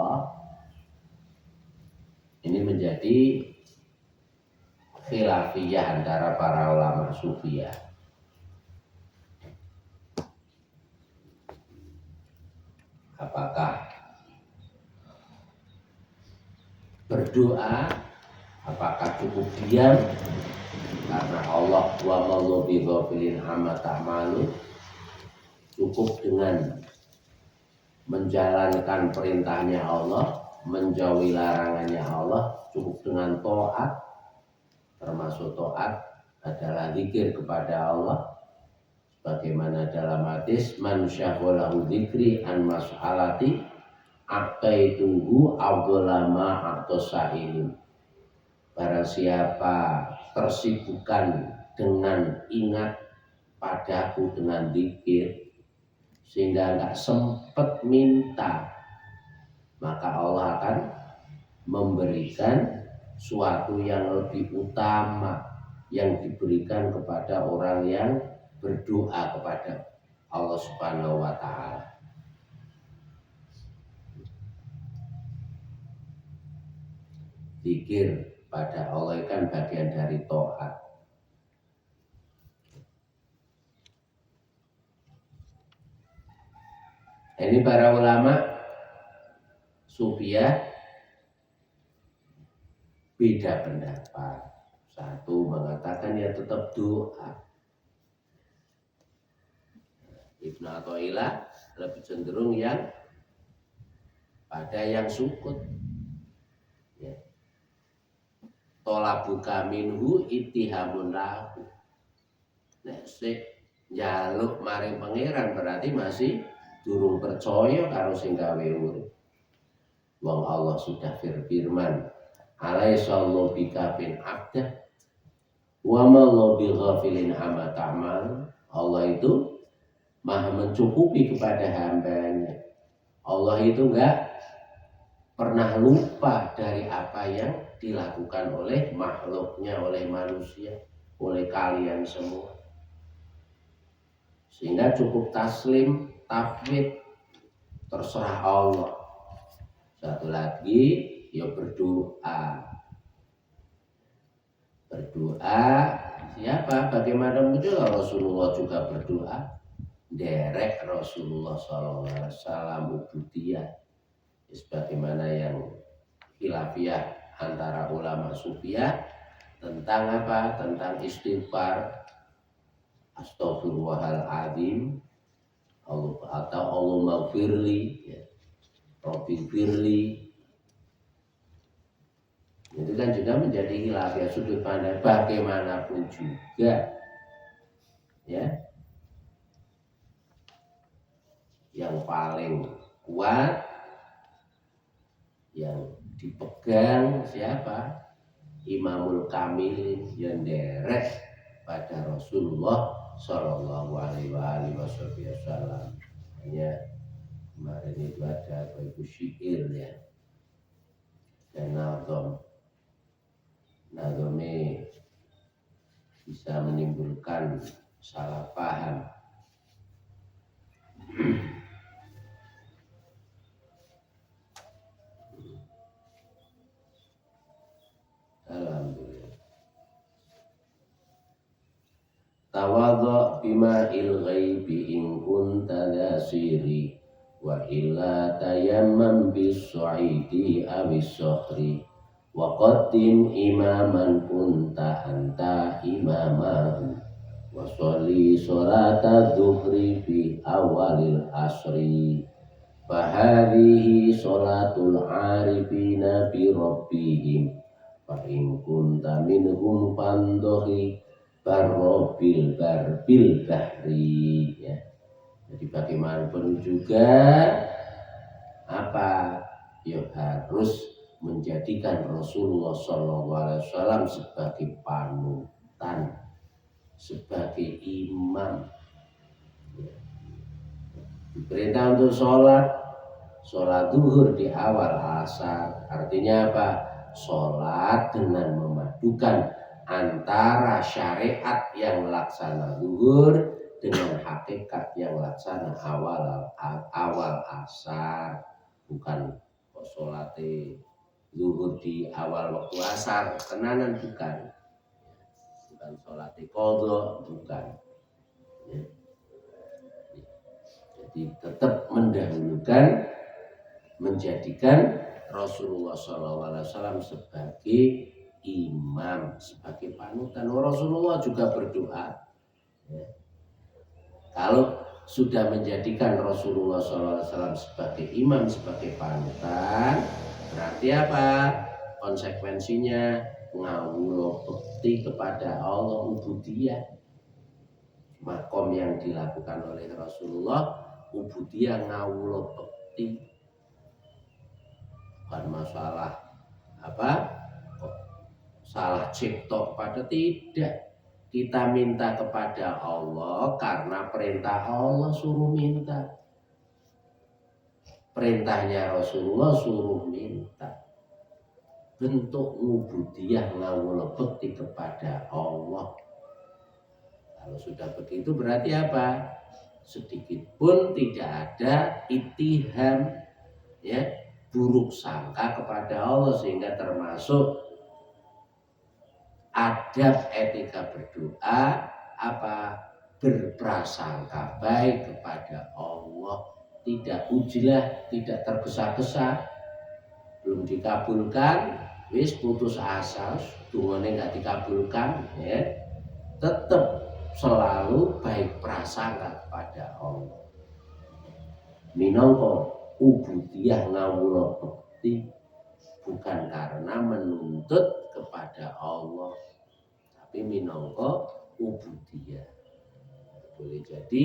Allah. Ini menjadi khilafiyah antara para ulama sufiyah. Apakah berdoa, apakah cukup diam karena Allah wa mallahu bighafilin amma ta'malun, cukup dengan menjalankan perintahnya Allah, menjauhi larangannya Allah, cukup dengan taat, termasuk taat adalah zikir kepada Allah. Bagaimana dalam hadis, man syaghalahu dzikri an mas'alati aqaituhu afdhalama aqtasailin. Barang siapa tersibukkan dengan ingat padaku dengan zikir sehingga enggak sempat minta, maka Allah akan memberikan suatu yang lebih utama yang diberikan kepada orang yang berdoa kepada Allah Subhanahu wa taala. Zikir pada Allah kan bagian dari taat. Ini para ulama sufiyah beda pendapat. Satu mengatakan ya tetap doa. Ibnu Athaillah lebih cenderung yang pada yang sukut. Ya. Tolabuka minhu ittihamun lahu. Nek sik njaluk maring pangeran berarti masih durung percaya karo sing gawe urip. Wong Allah sudah firman, alaihissallahu bikafin abdah wa ma Allahu bighafilin amma ta'mal. Allah itu maha mencukupi kepada hambanya. Allah itu enggak pernah lupa dari apa yang dilakukan oleh makhluknya, oleh manusia, oleh kalian semua. Sehingga cukup taslim, tafwid, terserah Allah. Satu lagi, ya berdoa. Berdoa, siapa? Bagaimana muncul Rasulullah juga berdoa. Derek Rasulullah SAW ubudiyah. Sebagaimana yang khilafiyah antara ulama sufiyah tentang apa? Tentang istighfar, astaghfirullahaladzim, atau Allahumma gfirli, ya. Rabbi gfirli. Itu kan juga menjadi khilafiyah sudut pandang. Bagaimanapun juga, ya, yang paling kuat, yang dipegang siapa? Imamul Kamilin yang derek pada Rasulullah Shallallahu Alaihi Wasallam. Hanya kemarin itu ada Ibu syair ya, dan Nazome bisa menimbulkan salah paham. Alhamdulillah. Tawadhu bima'il ghaibi in kunta nasiri wa illa tayammam bis-su'idi awis-sokhri wa qaddim imaman kunta anta imamahu wa sholli sholata dhuhri fi awalil asri fahadihi sholatul arifina bi rabbihim fa in kunta minhum fandhi barrobil barbil bahri, ya. Jadi bagaimanapun juga apa ya harus menjadikan Rasulullah SAW sebagai panutan, sebagai imam, ya. Diperintah untuk sholat zuhur di awal asar. Artinya apa? Sholat dengan memadukan antara syariat yang laksana zuhur dengan hakikat yang laksana awal asar. Bukan salate zuhur di awal waktu asar, tenanan bukan salate qadha, bukan ya. Jadi tetap mendahulukan menjadikan Rasulullah SAW sebagai imam, sebagai panutan. Rasulullah juga berdoa ya. Kalau sudah menjadikan Rasulullah SAW sebagai imam, sebagai panutan, berarti apa? Konsekuensinya ngawula bekti kepada Allah, ubudiyah. Makom yang dilakukan oleh Rasulullah, ubudiyah ngawula bekti. Bukan masalah apa? Salah cipta pada tidak. Kita minta kepada Allah karena perintah Allah suruh minta. Perintahnya Rasulullah suruh minta. Bentuk ubudiyah ngawula bekti kepada Allah. Kalau sudah begitu berarti apa? Sedikit pun tidak ada ittiham ya, buruk sangka kepada Allah, sehingga termasuk adab etika berdoa apa? Berprasangka baik kepada Allah, tidak ujlah, tidak tergesa-gesa. Belum dikabulkan, wis putus asa, dungane nggak dikabulkan ya. Tetap selalu baik prasangka kepada Allah. Minangka ubudiyah ngawula bekti bukan karena menuntut kepada Allah, tapi minangka ubudiyah. Boleh jadi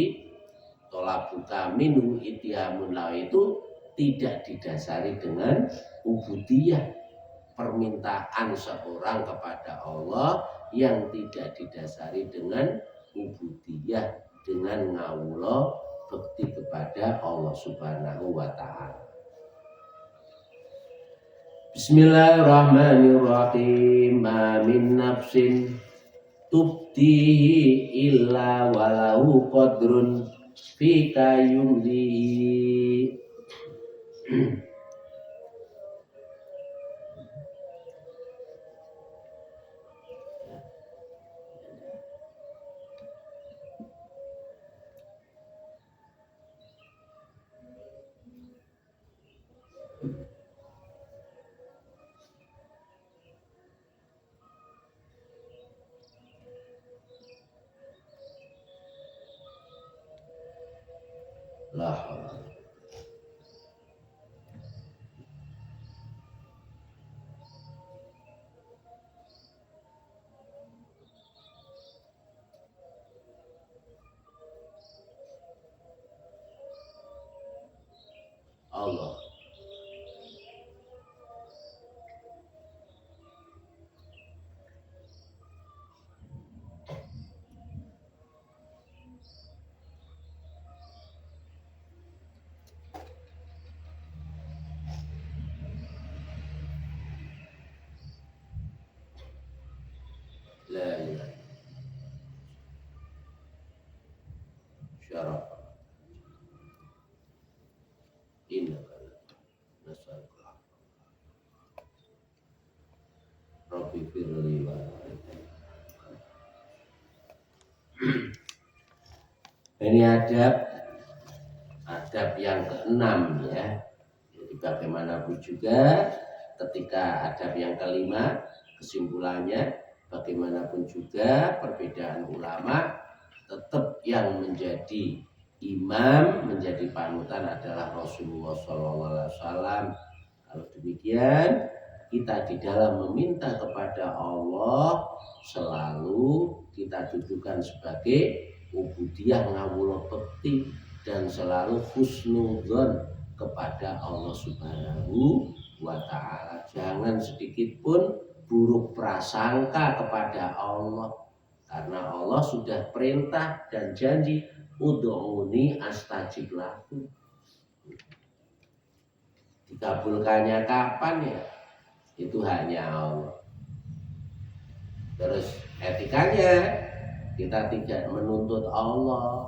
tolabuka minhu itihamun lahu itu tidak didasari dengan ubudiyah, permintaan seorang kepada Allah yang tidak didasari dengan ubudiyah, dengan ngawula bekti kepada Allah Subhanahu wa ta'ala. Bismillahirrahmanirrahim. Ma min nafsin tubdihi illa walahu qadrun fika yumdihi. La Allah. La ilaha syaraf. Innaka nas'aluka Rabbi firli wa ini adab yang keenam ya. Jadi bagaimanapun juga ketika adab yang kelima, kesimpulannya bagaimanapun juga perbedaan ulama, tetap yang menjadi imam, menjadi panutan adalah Rasulullah SAW. Kalau demikian, kita di dalam meminta kepada Allah selalu kita dudukan sebagai ubudiyah ngawula bekti dan selalu husnudzon kepada Allah Subhanahu wa ta'ala. Jangan sedikit pun buruk prasangka kepada Allah, karena Allah sudah perintah dan janji, ud'uni astajib lakum. Dikabulkannya kapan ya? Itu hanya Allah. Terus etikanya kita tidak menuntut Allah,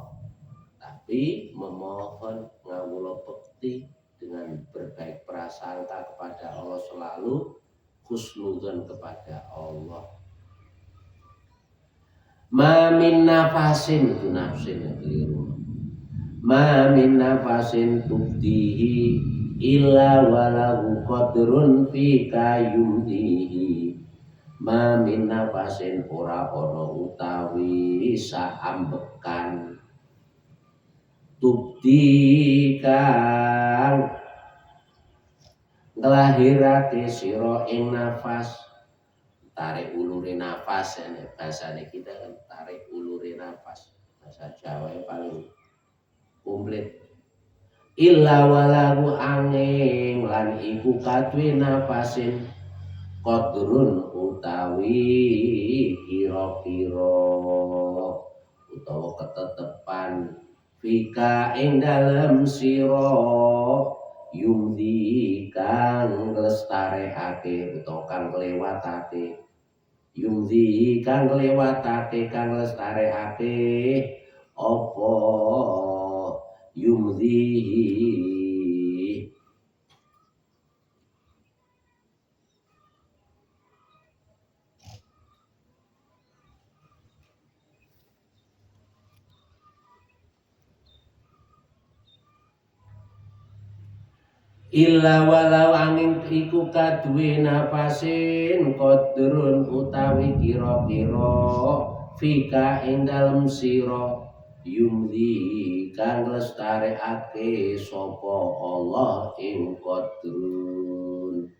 tapi memohon ngawula bekti dengan berbaik prasangka kepada Allah, selalu husnudzon kepada Allah. Ma min nafasin, itu nafsin yang keliru. Ma min nafasin tubdihi illa walahu qadrun fi kayumdihi. Ma min nafasin ora ono utawi saambekan tubdi kang nglahirake sira ing nafas. Tarik ulure nafas ya, bahasane kita kan tarik ulure nafas, bahasa Jawa yang paling komplit. Illa walahu angin lan iku kadwe nafasin qadrun utawi kira-kira utawa ketetepan fika ing dalem sira yumdi kang lestarekake utawa kang kelewatake. Yumdi kang kelewatake kang lestarekake apa yumdi. Illa walau angin iku kaduwe nafasin qadrun utawi kira-kira fika ing dalem sira yumdi kang lestarekake sapa Allah ing qadrun.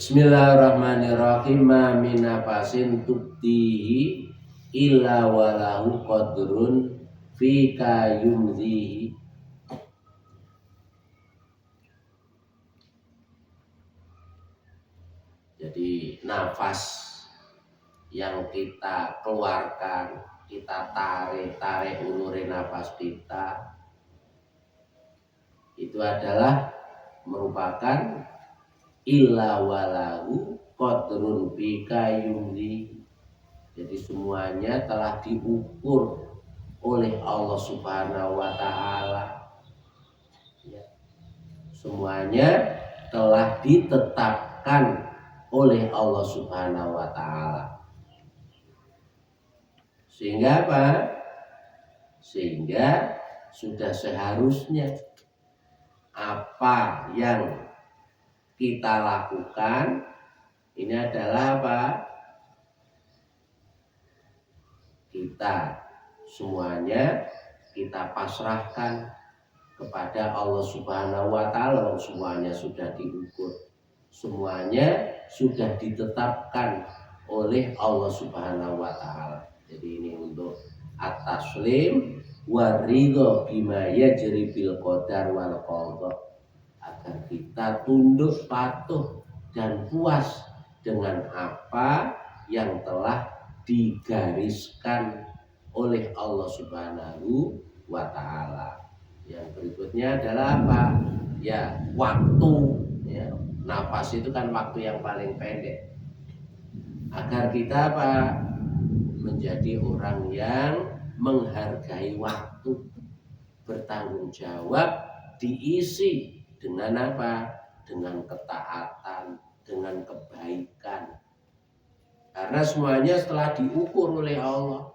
Bismillahirrahmanirrahim. Ma min nafasin tubtihi illa walahu qadrun fi kayumdihi. Jadi nafas yang kita keluarkan, kita tarik ulure nafas kita, itu adalah merupakan illa walahu qadrun fi kayumdihi. Jadi semuanya telah diukur oleh Allah Subhanahu wa Ta'ala. Ya. Semuanya telah ditetapkan oleh Allah Subhanahu wa Ta'ala. Sehingga apa? Sehingga sudah seharusnya apa yang kita lakukan ini adalah apa? Kita semuanya kita pasrahkan kepada Allah Subhanahu wa Ta'ala. Semuanya sudah diukur, semuanya sudah ditetapkan oleh Allah Subhanahu wa Ta'ala. Jadi ini untuk at-taslim wa ridho bima yajri bil qadar wal qadha, agar kita tunduk patuh dan puas dengan apa yang telah digariskan oleh Allah Subhanahu wa Ta'ala. Yang berikutnya adalah apa? Ya, waktu. Ya, nafas itu kan waktu yang paling pendek. Agar kita apa? Menjadi orang yang menghargai waktu, bertanggung jawab, diisi dengan apa? Dengan ketaatan, dengan kebaikan. Karena semuanya setelah diukur oleh Allah,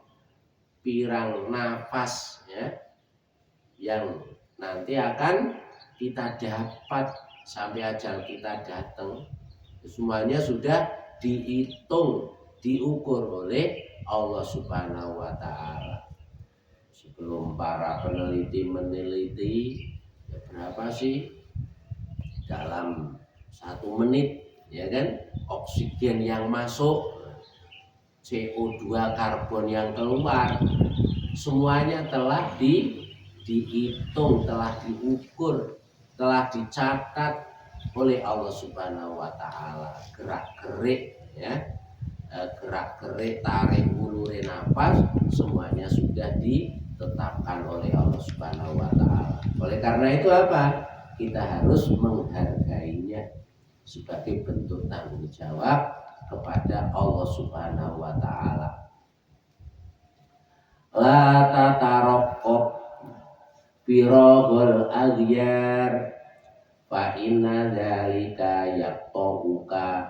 pirang nafas ya, yang nanti akan kita dapat sampai ajal kita datang, semuanya sudah dihitung, diukur oleh Allah Subhanahu wa Ta'ala. Sebelum para peneliti meneliti ya berapa sih dalam 1 menit ya kan oksigen yang masuk CO2 karbon yang keluar semuanya telah dihitung, telah diukur, telah dicatat oleh Allah Subhanahu wa taala. Gerak-gerik ya, gerak-gerik, tarik ulur nafas semuanya sudah ditetapkan oleh Allah Subhanahu wa taala. Oleh karena itu apa? Kita harus menghargainya sebagai bentuk tanggung jawab kepada Allah Subhanahu wa taala. La tataroqqab firagul aghyar fa inna dzalika yaqta'uka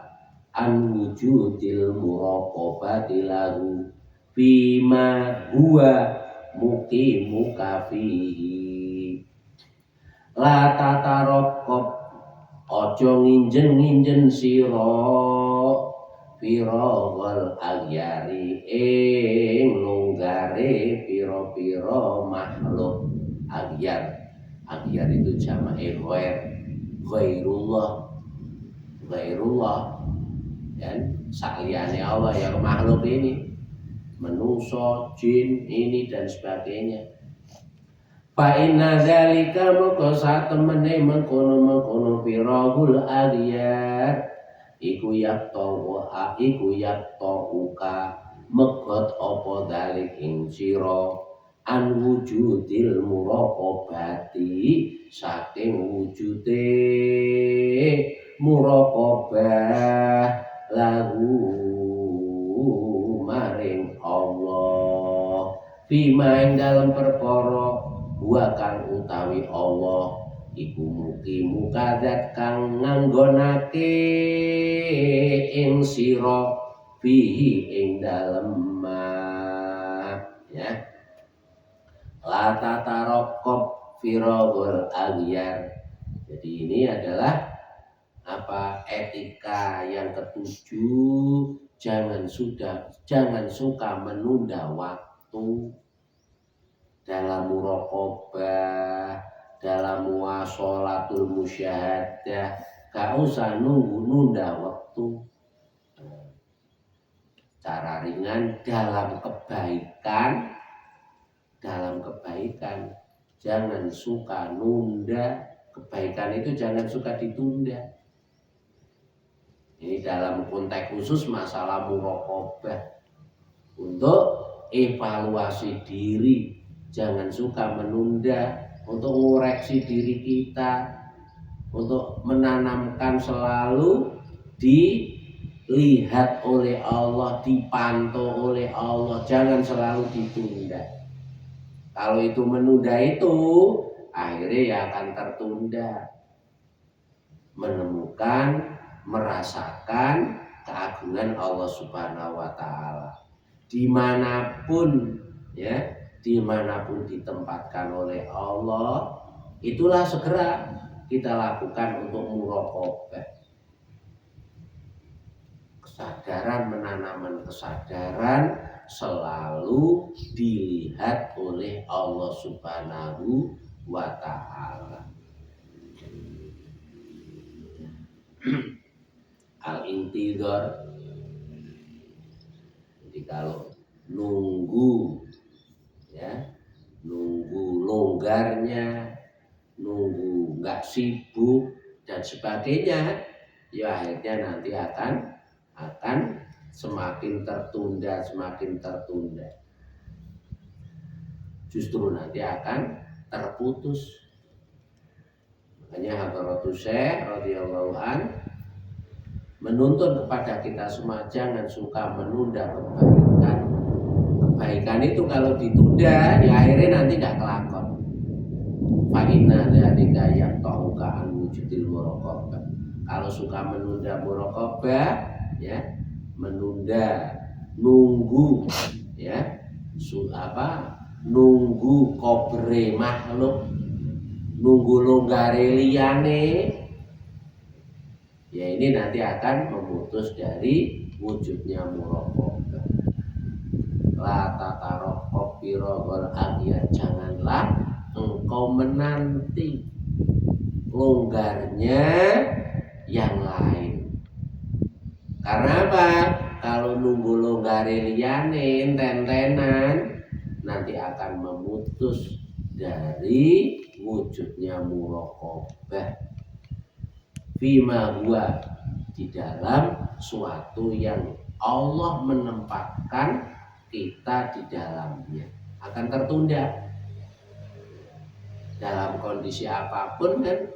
an wujudil muraqabati lahu fima huwa muqimuka fihi. La tataroqqab, ojo nginjen-nginjen sira firagul aghyari ing longgare pira-pira makhluk. Aghyar itu jamake ghairullah dan sakliyane Allah yang makhluk ini, manusia, jin ini dan sebagainya. Fa inna dzalika maka satemene mengkono firagul aghyar iku yaktauka megot apa dalik ing sira an wujudil muraqabati saking wujude muraqabah lahu maring Allah bima ing dalem perkara wa kang utawi Allah iku mugi mukadat kang nganggonake ing sira fihi ing dalem ya. La tataroqqab firagul aghyar. Jadi ini adalah apa, etika yang ketujuh, jangan suka menunda waktu dalam muraqabah, dalam muasholatul musyahadah, gak usah nunda waktu. Cara ringan dalam kebaikan, jangan suka nunda. Kebaikan itu jangan suka ditunda. Ini dalam konteks khusus masalah muraqabah, untuk evaluasi diri, jangan suka menunda, untuk mengoreksi diri kita, untuk menanamkan selalu dilihat oleh Allah, dipantau oleh Allah, jangan selalu ditunda. Kalau itu menunda itu akhirnya ya akan tertunda. Menemukan, merasakan keagungan Allah Subhanahu wa taala. Dimanapun ditempatkan oleh Allah, itulah segera kita lakukan untuk muraqabah. Kesadaran, menanamkan kesadaran selalu dilihat oleh Allah Subhanahu wa ta'ala. Al-intidhar, jadi kalau nunggu longgarnya, nunggu nggak sibuk dan sebagainya, ya akhirnya nanti akan semakin tertunda. Justru nanti akan terputus. Makanya Hadratus Syekh radhiyallahu an menuntun kepada kita semua jangan suka menunda kebaikan. Kebaikan itu kalau ditunda, ya akhirnya nanti nggak kelakon. Fa inna dzalika yaqta'uka an wujudil muraqabah. Kalau suka menunda muraqabah, ya, menunda, nunggu, ya, nunggu kobre makhluk, nunggu longgare liyane, ya ini nanti akan memutus dari wujudnya muraqabah. La tataroqqab firagul aghyar, janganlah engkau menanti longgarnya yang lain. Karena apa? kalau nunggu longgare liyane enten-tenan nanti akan memutus dari wujudnya muraqabah fima huwa di dalam suatu yang Allah menempatkan kita di dalamnya, akan tertunda dalam kondisi apapun kan.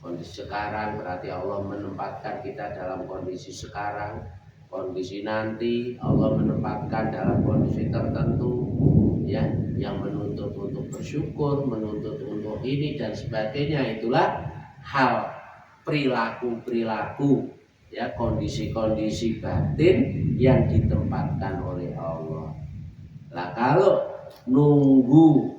Kondisi sekarang berarti Allah menempatkan kita dalam kondisi sekarang, kondisi nanti Allah menempatkan dalam kondisi tertentu ya, yang menuntut untuk bersyukur, menuntut untuk ini dan sebagainya. Itulah hal perilaku ya, kondisi-kondisi batin yang ditempatkan oleh Allah. Lah kalau nunggu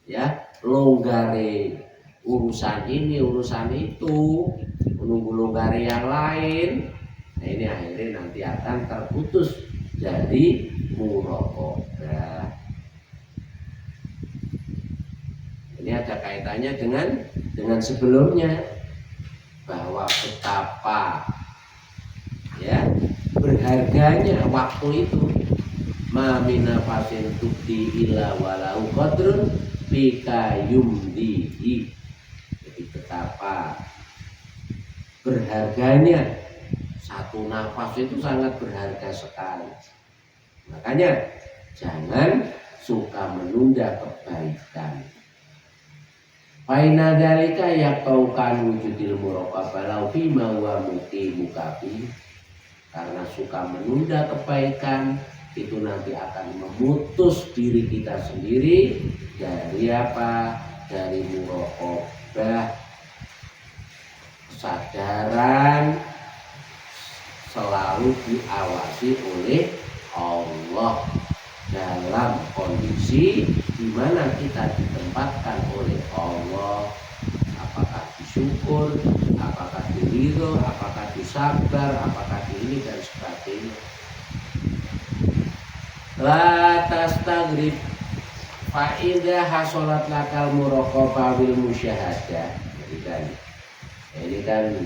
ya longgare urusan ini urusan itu, menunggu longgare yang lain, nah ini akhirnya nanti akan terputus dari muraqabah. Ini ada kaitannya dengan sebelumnya, bahwa betapa ya berharganya waktu itu. Ma min nafasin tubdi illa walau qadrun bika yumdihi. Jadi betapa berharganya satu nafas itu sangat berharga sekali. Makanya jangan suka menunda kebaikan. Faina dalika yaqaukan wujudil muraqabah lau fima wa muqabi. Karena suka menunda kebaikan itu nanti akan memutus diri kita sendiri dari apa? Dari muraqabah, kesadaran selalu diawasi oleh Allah dalam kondisi di mana kita ditempatkan oleh Allah, apakah disyukur, apakah diridho, apakah disabar, apakah ini dan sebagainya. La tastagrib fa idza hasolat lakal muraqabah bil musyahadah. Ini kan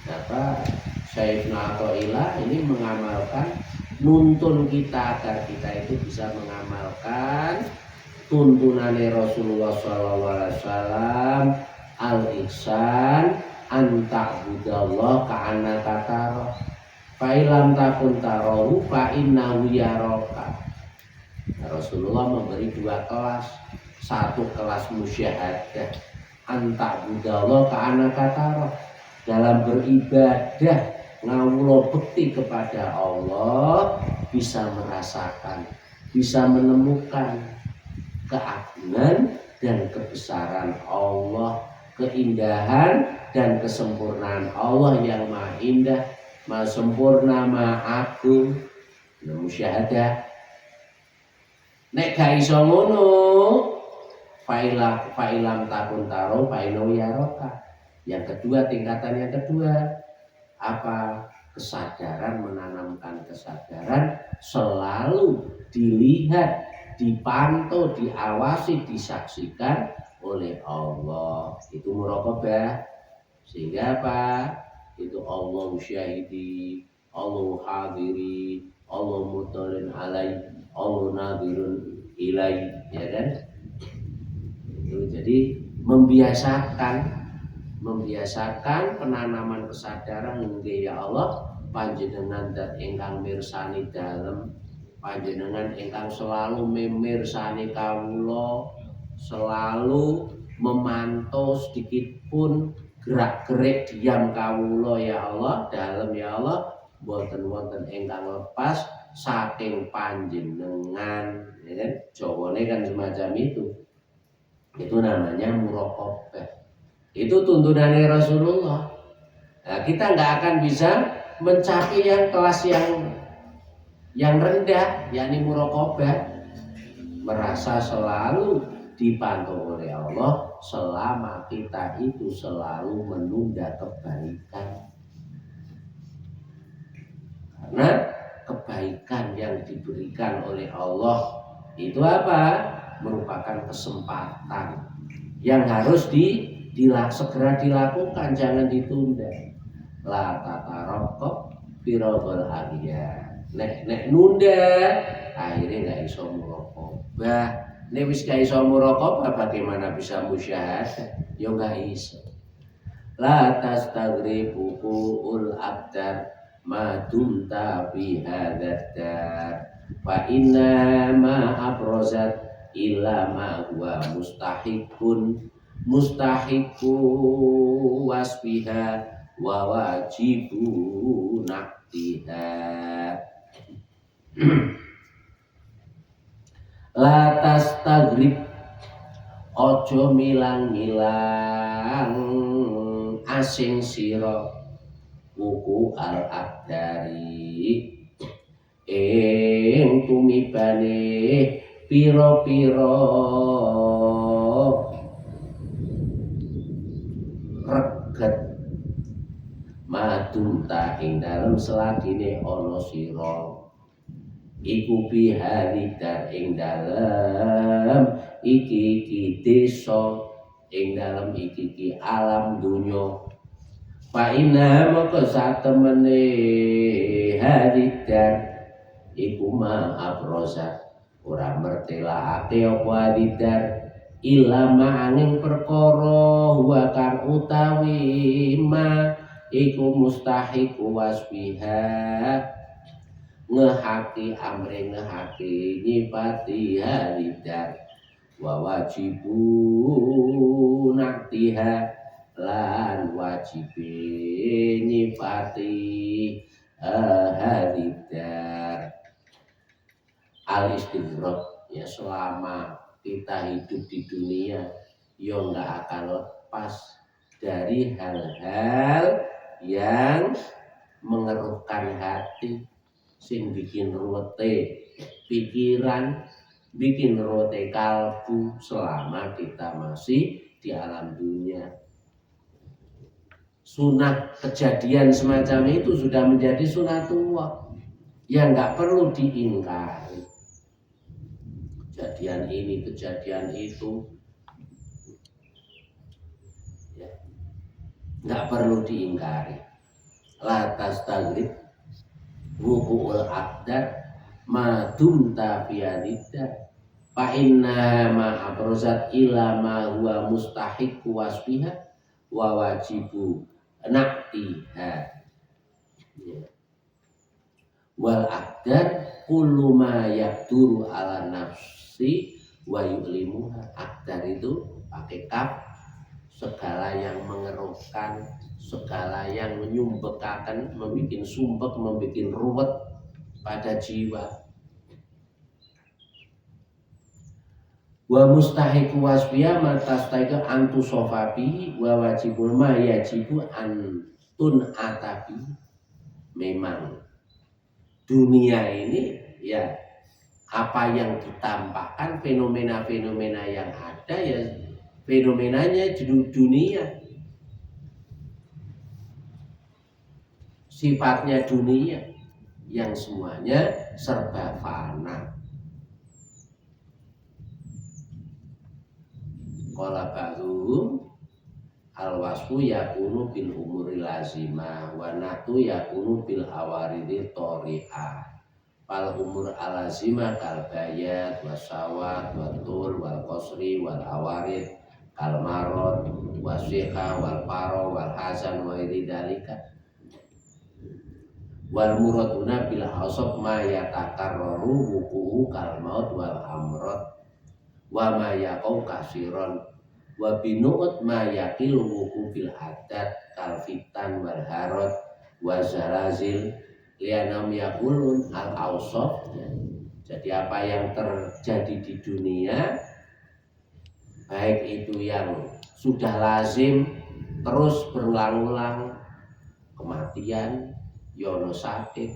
apa? Sayyidina Athaillah ini mengamalkan, nuntun kita agar kita itu bisa mengamalkan tuntunane Rasulullah SAW, al-ihsan an ta'budallah ka'annaka tarah fa illam takun tarahu fa innahu yaraka. Rasulullah memberi dua kelas. Satu kelas musyahadah, an ta'budallah ka'annaka tarah, dalam beribadah ngawula bekti kepada Allah bisa merasakan, bisa menemukan keagungan dan kebesaran Allah, keindahan dan kesempurnaan Allah yang maha indah, maha sempurna, maha agung. Musyahadah. Nek gak iso ngono, fa'ilam takun taro fa'inau yaroka. Yang kedua, tingkatan yang kedua apa? Kesadaran, menanamkan kesadaran selalu dilihat, dipantau, diawasi, disaksikan oleh Allah. Itu muraqabah. Sehingga apa? Itu Allah syahidi, Allah hadiri, Allah mutalin alai, Allah nadirun ilai, ya kan? Itu jadi membiasakan penanaman kesadaran nggih ya Allah, panjenengan dat ingkang mirsani dalem, panjenengan ingkang selalu memirsani kawula, selalu memantau sedikit pun gerak-gerik diam kawula ya Allah, dalem ya Allah, boten wonten ingkang lepas saking panjenengan, ya kan? Jawane kan semacam itu. Itu namanya muraqabah. Itu tuntunannya Rasulullah. Nah, kita nggak akan bisa mencapai yang kelas yang rendah, yakni muraqabah, merasa selalu dipantau oleh Allah selama kita itu selalu menunda kebaikan. Karena kebaikan yang diberikan oleh Allah itu apa? Merupakan kesempatan yang harus segera dilakukan, jangan ditunda. La tataraqab firabul aliyah. nek nunda akhirnya nggak iso muraqabah. Nek wis gak iso muraqabah bagaimana bisa musyahadah? Ya nggak iso. La tastagribu ul abdar ma dumta fi hadzal dar fa inna ma abrozat illa ma huwa mustahiqu wasbiha wa wajibu naktiha. La tastagrib ojo milang-milang asing sira wuku al akdari ing tumibane pira-pira reget madunta ing dalem selagine ana sira iku bihadidar ing dalem iki desa ing dalem iki alam dunya. Fa inna maka satemene hadidar iku ma abrosa ora mertelake apa hadidar ilama angin perkara wa kang utawi ma iku mustahiku wasbiha ngehaki amre ngehaki nyipati hadidar wa wajibu naktiha lan wajibe nyipati hadidar. Al istighraq ya selama kita hidup di dunia ya nggak akan lepas dari hal-hal yang mengeruhkan hati, sing bikin ruwete pikiran, bikin ruwete kalbu selama kita masih di alam dunia. Sunat kejadian semacam itu sudah menjadi sunatullah yang nggak perlu diingkari. Kejadian ini, kejadian itu, ya, nggak perlu diingkari. La tastagrib wuku'ul aqdar ma dumta fiyadidda fa inna ma abrozat ila ma huwa mustahiqu wasbiha wa wajibu naktiha. Wal aqdar kullu ma yaqduru ala nafsi wa yu'limuha. Aqdar itu pakai kaf, segala yang mengeruhkan, segala yang menyumbekakan, membuat sumpek, membuat ruwet pada jiwa. Wa mustahiqu wasbiya matastahiqu antu sofabi wa wajibul ma yajibu antun atabi. Memang dunia ini ya apa yang ditampakkan, fenomena-fenomena yang ada ya fenomenanya di dunia, sifatnya dunia yang semuanya serba fana. Qala ba'dhum al-wasfu yakunu bil umuri lazimah wa natu yakunu bil awaridi tari'ah. Fal umur alazimah kal bayat wasawat watul wal qasri wal awarid kal marad wasiha wal paro wal hasan wa iridalika. Wal muraduna bil asab ma yatakarraru wukuhu kal maut wal amrad wa ma yaqau kasiron wa binu'ut ma yaqilu wuku bil adat kal fitan wal harad wa zalazil lianam yaqulun al awsaf. Jadi apa yang terjadi di dunia, baik itu yang sudah lazim terus berulang-ulang, kematian, yono sakit,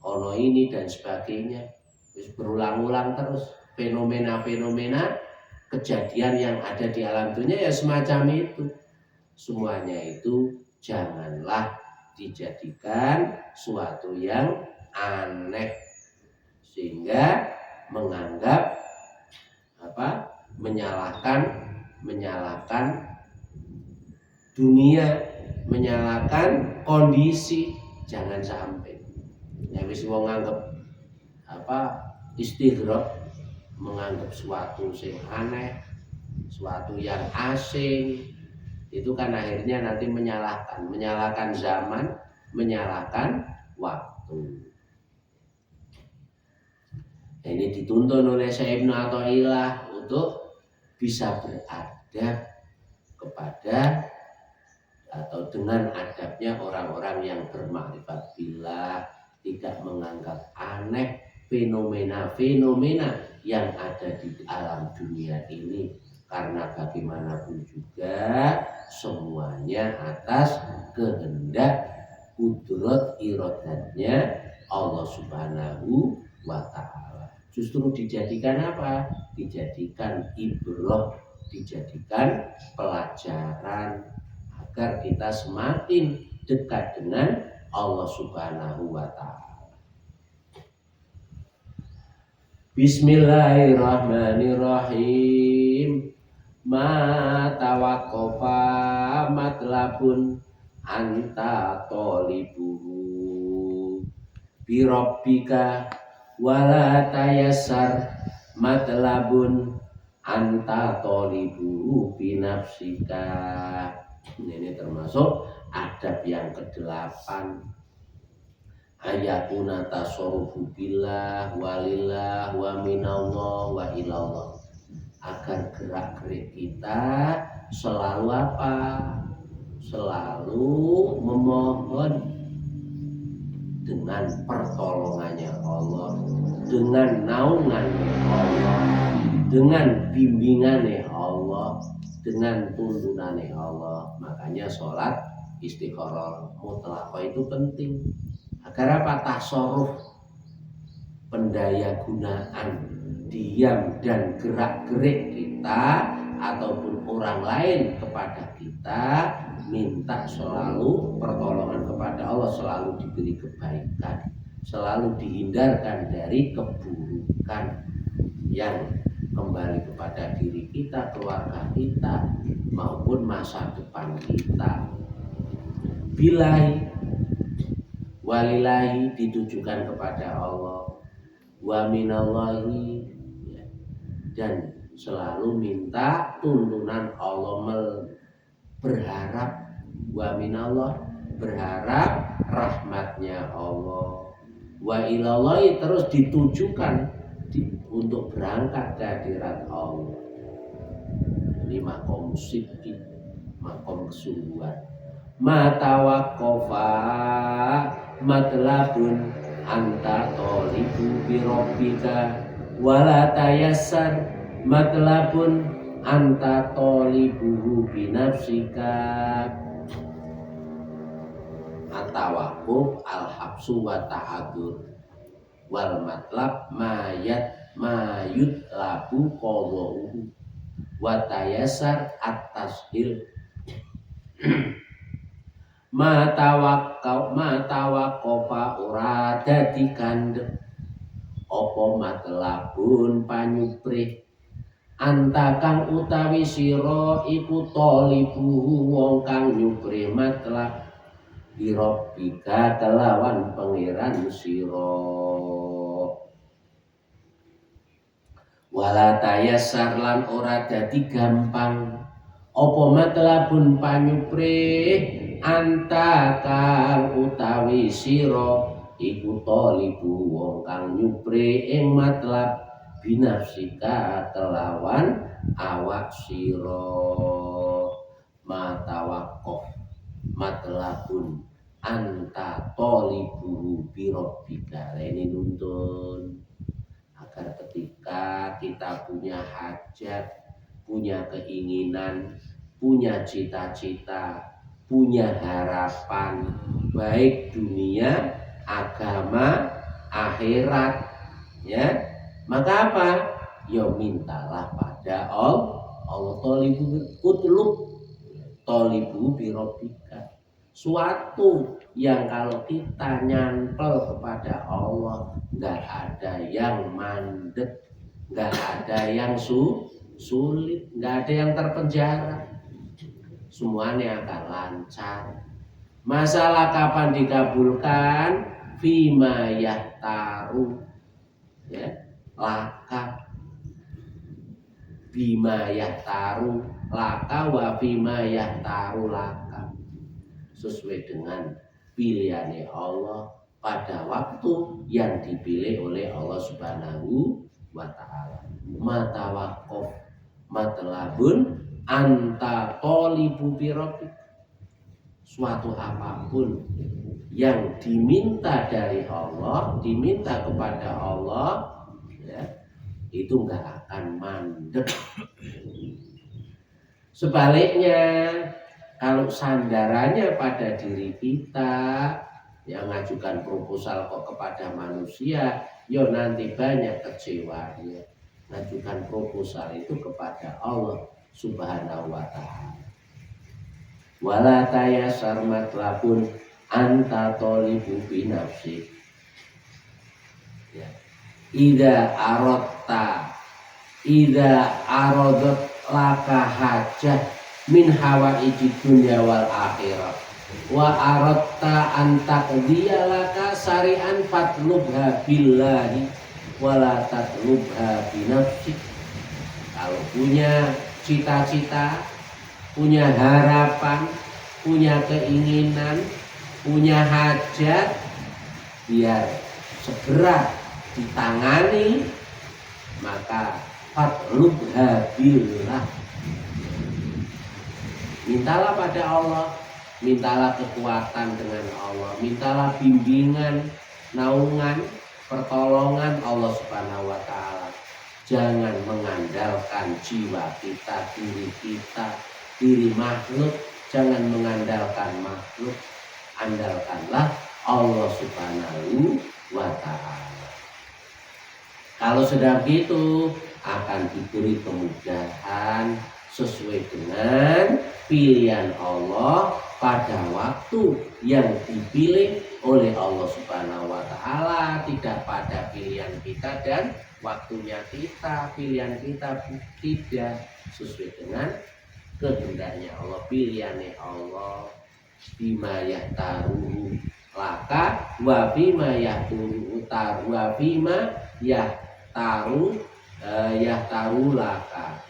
ono ini dan sebagainya, terus berulang-ulang terus fenomena-fenomena kejadian yang ada di alam dunia ya semacam itu. Semuanya itu janganlah dijadikan suatu yang aneh sehingga menganggap menyalahkan dunia, menyalahkan kondisi. Jangan sampai Nek wis wong nganggep istighraq, menganggap suatu yang aneh, suatu yang asing, itu kan akhirnya nanti menyalahkan zaman, menyalahkan waktu. Ini dituntun oleh Syekh Ibnu Athaillah untuk bisa beradab kepada atau dengan adabnya orang-orang yang bermakrifat billah, tidak menganggap aneh fenomena-fenomena yang ada di alam dunia ini, karena bagaimanapun juga semuanya atas kehendak kudrat iradatnya Allah Subhanahu wa Ta'ala. Justru dijadikan apa? Dijadikan ibrah, dijadikan pelajaran agar kita semakin dekat dengan Allah Subhanahu wa Ta'ala. Bismillahirrahmanirrahim. Ma tawaqqafa matlabun anta tolibuhu bi rabbika wala tayassar matlabun anta tolibuhu bi nafsika. Ini termasuk adab yang ke-8. Ayatuna tasarrufu billah walillah wa minallah wa ilallah. Agar gerak-gerik kita selalu apa? Selalu memohon dengan pertolongannya Allah, dengan naungannya Allah, dengan bimbingannya Allah, dengan tuntunannya Allah. Makanya sholat istikharah mutlaqah itu penting. Agar apa? Tasarruf, pendaya gunaan, diam dan gerak-gerik kita ataupun orang lain kepada kita minta selalu pertolongan kepada Allah, selalu diberi kebaikan, selalu dihindarkan dari keburukan yang kembali kepada diri kita, keluarga kita maupun masa depan kita. Billahi walillahi ditujukan kepada Allah, wa minallahi dan selalu minta tuntunan Allah, berharap wa minallah, berharap rahmatnya Allah, wa ilallahi terus ditujukan untuk berangkat ke hadirat Allah. Ini makom sidqi, makom kesungguhan. Matawaqqafa matlabun anta tolibu bi rabbika wala tayassar matlabun anta tolibuhu bi nafsika. Atawaquf al-habsu wa ta'adur wal matlab mayut labu qadha'uhu wa tayassar at-tashil. Matawaqqafa ora dadi kandhek apa matlabun panyuprih anta kang utawi sira iku tolibu wong kang nyuprih matlab birabbika kelawan pangeran sira. Wala tayassar lan ora dadi gampang apa matlabun panyuprih anta kang utawi sira iku tolibu wong kang nyupri ing matlab binafsika kelawan awak sira. Matawaqqaf matlabun anta tolibu bi rabbika. Ini nuntun agar ketika kita punya hajat, punya keinginan, punya cita-cita, punya harapan baik dunia, agama, akhirat, ya, maka apa? Ya mintalah pada Allah. Tolibu bi rabbika. Suatu yang kalau kita nyantol kepada Allah, nggak ada yang mandek, nggak ada yang sulit, nggak ada yang terpenjara, semuanya akan lancar. Masalah kapan dikabulkan fima yahtaru, ya, laka bima yahtaru laka wa bima yahtaru laka, sesuai dengan pilihannya Allah pada waktu yang dipilih oleh Allah Subhanahu wa ta'ala. Mata wakof matlabun anta tolibu birobik, suatu apapun yang diminta dari Allah, diminta kepada Allah, ya, itu nggak akan mandek. Sebaliknya, kalau sandarannya pada diri kita, yang ngajukan proposal kok kepada manusia, yo nanti banyak kecewanya. Ngajukan proposal itu kepada Allah Subhanahu wa ta'ala. Wala tayasar matlabun anta tolibu binafsik, ya. Ida arodat laka hajah min hawaiji dunya wal akhirah wa aratta antaqdiya laka sari'an fatlubha billahi wala tatlubha binafsik. Kalau punya cita-cita, punya harapan, punya keinginan, punya hajat, biar segera ditangani, maka fatlubha billah, mintalah pada Allah, mintalah kekuatan dengan Allah, mintalah bimbingan, naungan, pertolongan Allah Subhanahu wa ta'ala. Jangan mengandalkan jiwa kita, diri makhluk, jangan mengandalkan makhluk, andalkanlah Allah Subhanahu wa ta'ala. Kalau sudah begitu, akan diberi kemudahan sesuai dengan pilihan Allah pada waktu yang dipilih oleh Allah Subhanahu wa ta'ala, tidak pada pilihan kita dan waktunya kita. Pilihan kita tidak sesuai dengan kehendaknya Allah, pilihannya Allah. Bima yahtaru laka wa bima yahtaru wa bima yahtaru laka.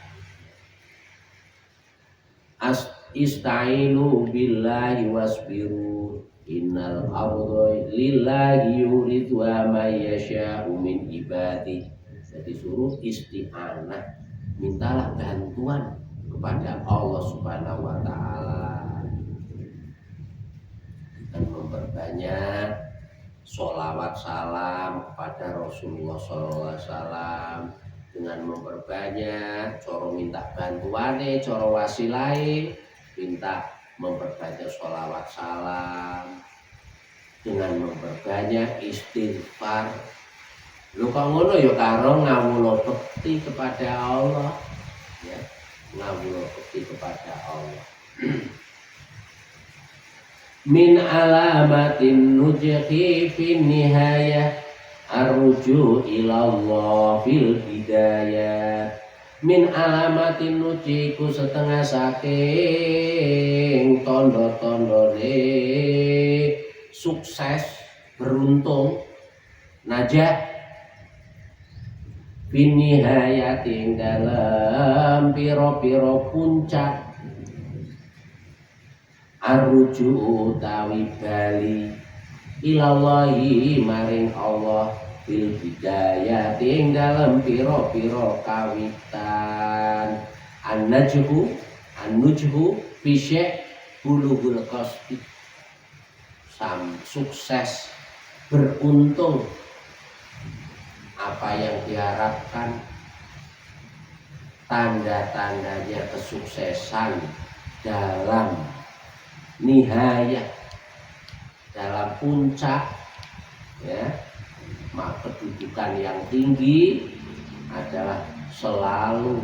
Istainu billahi wasbiru innal arda lillahi yuridu ma yasha'u min ibadi. Jadi suruh isti'anah, mintalah bantuan kepada Allah Subhanahu wa ta'ala, dan memperbanyak sholawat salam kepada Rasulullah SAW, dengan memperbanyak coro minta bantuane, coro wasilai, minta memperbanyak sholawat salam, dengan memperbanyak istighfar. Lu kok ngono ya karo ngawula bekti kepada Allah, ya, ngawula bekti kepada Allah. Min alamatin nujhi fin nihayah arruju ilallah fil hidayah. Min alamatin nujiku setengah saking tondo-tondone sukses, beruntung, najah binihayatin dalam piro-piro puncak, arruju utawi bali ilallahi maring Allah bil hidayah ing dalam piro-piro kawitan. An-najhu bisyek bulughul qasdi, sukses, beruntung, apa yang diharapkan, tanda-tandanya kesuksesan dalam nihayah, dalam puncak, ya, kedudukan yang tinggi adalah selalu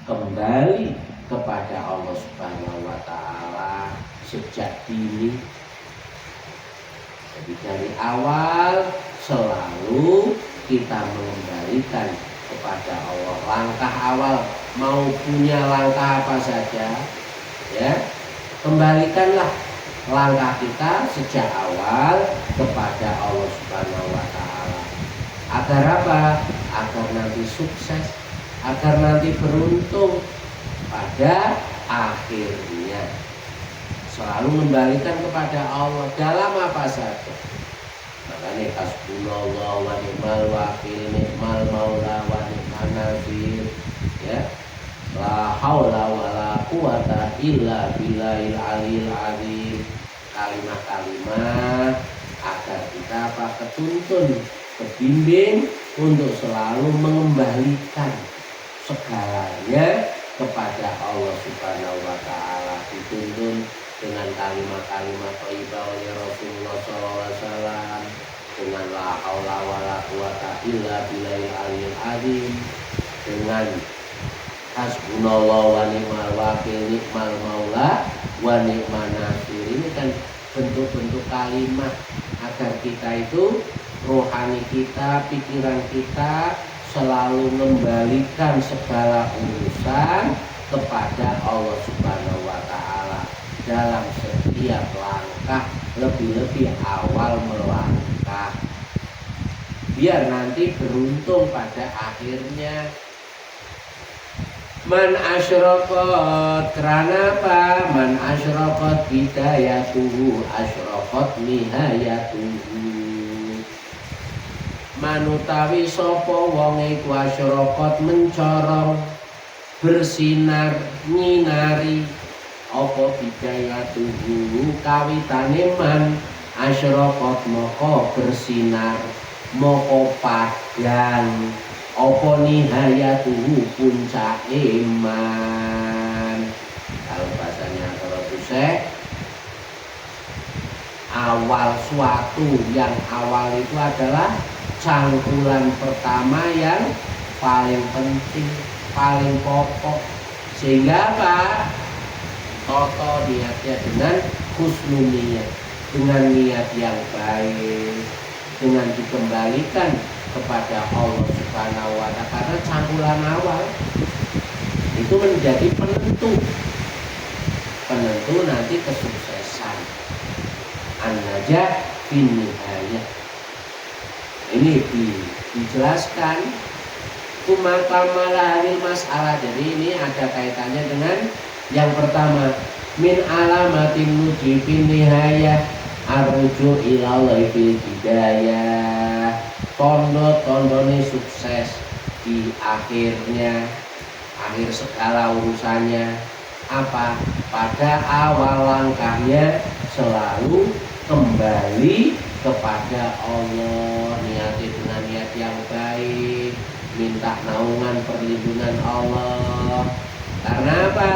kembali kepada Allah Subhanahu wa ta'ala sejak dini. Jadi dari awal selalu kita mengembalikan kepada Allah. Langkah awal mau punya langkah apa saja, ya, kembalikanlah langkah kita sejak awal kepada Allah Subhanahu wa Ta'ala. Agar apa? Agar nanti sukses, agar nanti beruntung pada akhirnya. Selalu kembalikan kepada Allah dalam apa saja. Makanya hasbunallah wa ni'mal wakil, ni'mal maula wa ni'man nasir. Ya. La haula wala quwata illa billahil aliyil azim. Kalimat-kalimat agar kita ketuntun, kebimbing untuk selalu mengembalikan segalanya kepada Allah Subhanahu wa Ta'ala. Dituntun dengan kalimat-kalimat thayyibah oleh Rasulullah sallallahu alaihi wasallam, dengan la haula wala quwata illa billahil aliyil azim, dengan hasbunallah wa ni'mal wakil, ni'mal maula wa ni'man nasir. Ini kan bentuk-bentuk kalimat agar kita itu, rohani kita, pikiran kita selalu mengembalikan segala urusan kepada Allah Subhanahu wa Ta'ala dalam setiap langkah, lebih-lebih awal melangkah, biar nanti beruntung pada akhirnya. Man asyraqat, karena apa? Man asyraqat bidayatuhu asyraqat nihayatuhu. Manutawi sapa wong iku asyraqat mencorong, bersinar, nyinari apa bidayatuhu kawitane man asyraqat moko bersinar, moko padhang apa nihayatuhu puncak iman. Kalau bahasanya kalau Syekh, awal suatu yang awal itu adalah cangkulan pertama yang paling penting, paling pokok. Sehingga apa? Toto niatnya dengan husnul niat, dengan niat yang baik, dengan dikembalikan kepada Allah Subhanahu wa Ta'ala. Karena cangkulan awal itu menjadi penentu nanti kesuksesan. An-najah fin nihayah. Ini dijelaskan kumakamala hadil masalah. Jadi ini ada kaitannya dengan yang pertama, min alamatin nujibin nihayah arruju ilallah fil hidayah. Tondo-tondone sukses di akhirnya, akhir segala urusannya apa? Pada awal langkahnya selalu kembali kepada Allah, niati dengan niat yang baik, minta naungan perlindungan Allah. Karena apa?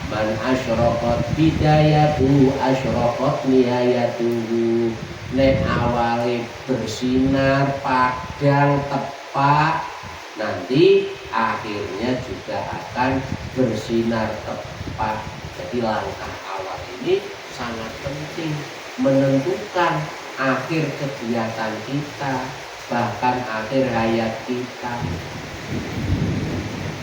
Man asyraqat bidayatuhu asyraqat nihayatuhu. Nek awali bersinar, padang, tepat, nanti akhirnya juga akan bersinar tepat. Jadi langkah awal ini sangat penting, menentukan akhir kegiatan kita, bahkan akhir hayat kita.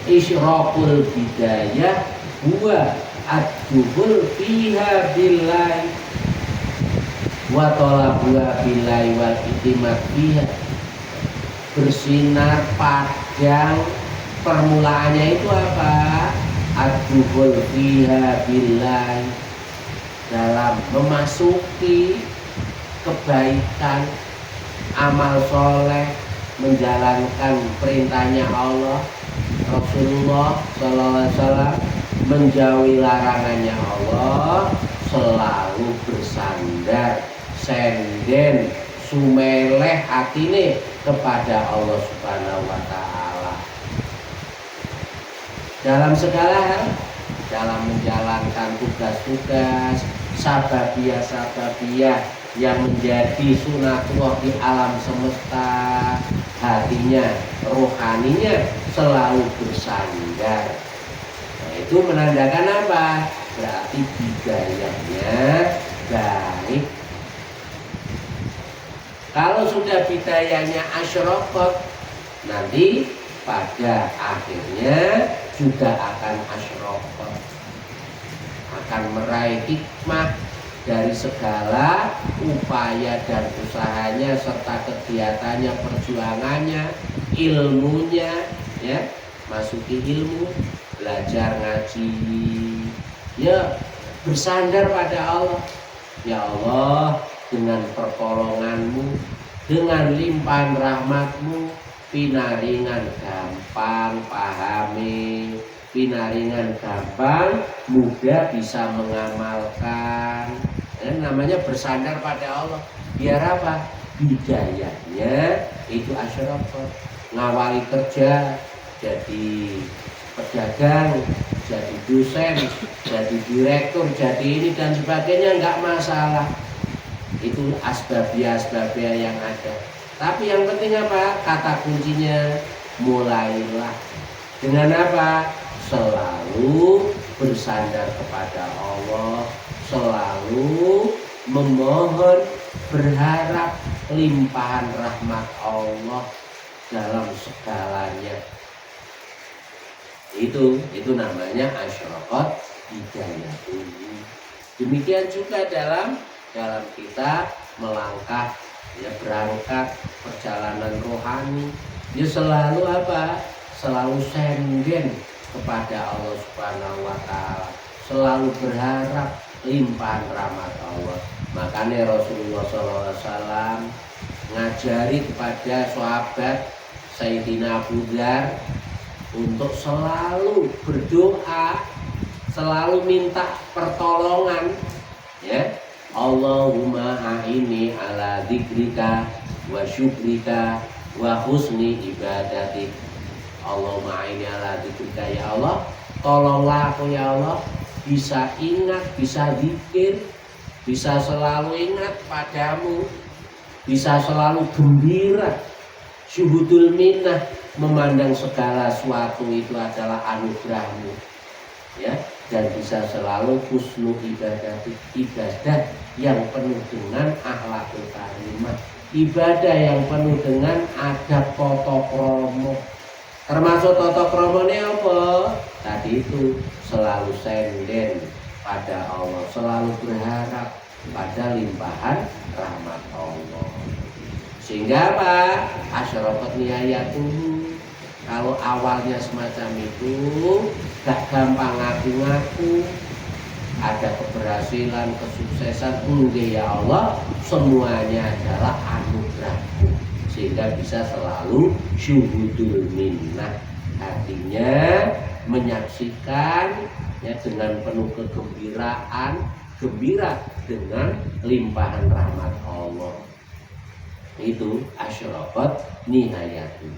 Isyraqul bidayah huwa ad-dukhul fiha billahi wa talabuha billahi wal itimad fiha. Bersinar padang, permulaannya itu apa? Ad-dukhul fiha billahi, dalam memasuki kebaikan, amal soleh, menjalankan perintahnya Allah, Rasulullah sallallahu alaihi wasallam, menjauhi larangannya Allah, selalu bersandar, senden, sumeleh hatine kepada Allah Subhanahu wa Ta'ala dalam segala hal, dalam menjalankan tugas-tugas sababiyah yang menjadi sunatullah di alam semesta. Hatinya, rohaninya selalu bersandar. Nah, itu menandakan apa? Berarti bidayahnya baik. Kalau sudah bidayahnya asyraqat, nanti pada akhirnya juga akan asyraqat, akan meraih hikmah, dari segala upaya dan usahanya serta kegiatannya, perjuangannya, ilmunya, ya, masuki ilmu, belajar ngaji, ya, bersandar pada Allah. Ya Allah, dengan pertolonganmu, dengan limpahan rahmatmu, pinaringan gampang pahami, pinaringan gampang mudah bisa mengamalkan. Namanya bersandar pada Allah. Biar apa? Hidayahnya itu asyrafat, ngawali kerja, jadi pedagang, jadi dosen, jadi direktur, jadi ini dan sebagainya, nggak masalah. Itu asbabia yang ada. Tapi yang penting apa? Kata kuncinya mulailah. Dengan apa? Selalu bersandar kepada Allah, selalu memohon, berharap limpahan rahmat Allah dalam segalanya. Itu namanya asyraqat hidayatuh. Demikian juga dalam kita melangkah, ya, berangkat perjalanan rohani, dia selalu apa? Selalu senden kepada Allah Subhanahu wa Ta'ala, selalu berharap limpahan rahmat Allah. Makanya Rasulullah SAW ngajari kepada sahabat Sayyidina Abu Dzar untuk selalu berdoa, selalu minta pertolongan, ya. Allahumma a'inni ala dzikrika wa syukrika wa husni ibadatik. Allahumma a'inni ala dzikrika, ya Allah, tolonglah aku ya Allah bisa ingat, bisa zikir, bisa selalu ingat padamu, bisa selalu gembira, syuhudul minnah, memandang segala sesuatu itu adalah anugerahmu, ya, dan bisa selalu husnul ibadah yang penuh dengan akhlakul karimah, ibadah yang penuh dengan adab tata krama. Termasuk tata kramanya apa? Tadi itu selalu senden pada Allah, selalu berharap pada limpahan rahmat Allah. Sehingga apa? Asyraqat nihayatuh. Kalau awalnya semacam itu, gak gampang ngaku-ngaku, ada keberhasilan, kesuksesan, enggak ya Allah, semuanya adalah anugerahmu. Sehingga bisa selalu syuhudul minnah, artinya menyaksikan, ya, dengan penuh kegembiraan, gembira dengan limpahan rahmat Allah. Itu asyraqat nihayatuh.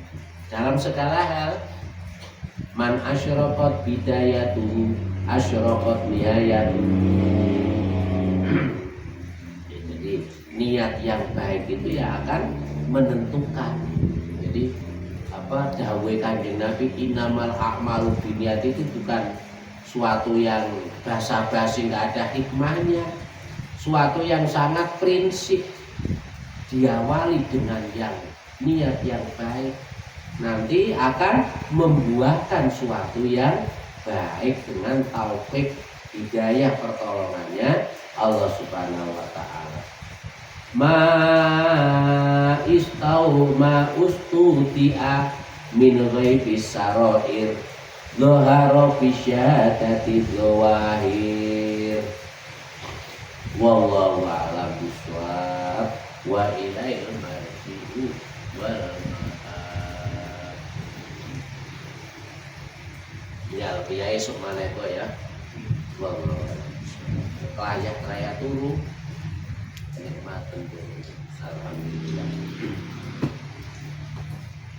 Dalam segala hal, man asyraqat bidayatuhu asyraqat nihayatuhu. Jadi niat yang baik itu ya akan menentukan. Jadi apa dawuh Kanjeng Nabi, innamal a'malu binniyat, itu bukan suatu yang basa-basi nggak ada hikmahnya, suatu yang sangat prinsip. Diawali dengan yang niat yang baik, nanti akan membuahkan suatu yang baik dengan taufik hidayah pertolongannya Allah Subhanahu wa Ta'ala. Ma ustuti'a min ghaibis sarair dhahara fi syahadati dhawahir. Wallahu a'lam bishawab wa ilaihil marji'u wal ma'ab. Ya biaya esok mana itu ya. Wallahu layak raya turu nikmatan turu. Alhamdulillah.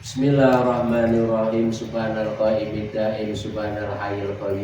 Bismillahirrahmanirrahim. Subhanal qayyim subhanal hayyul qayyum.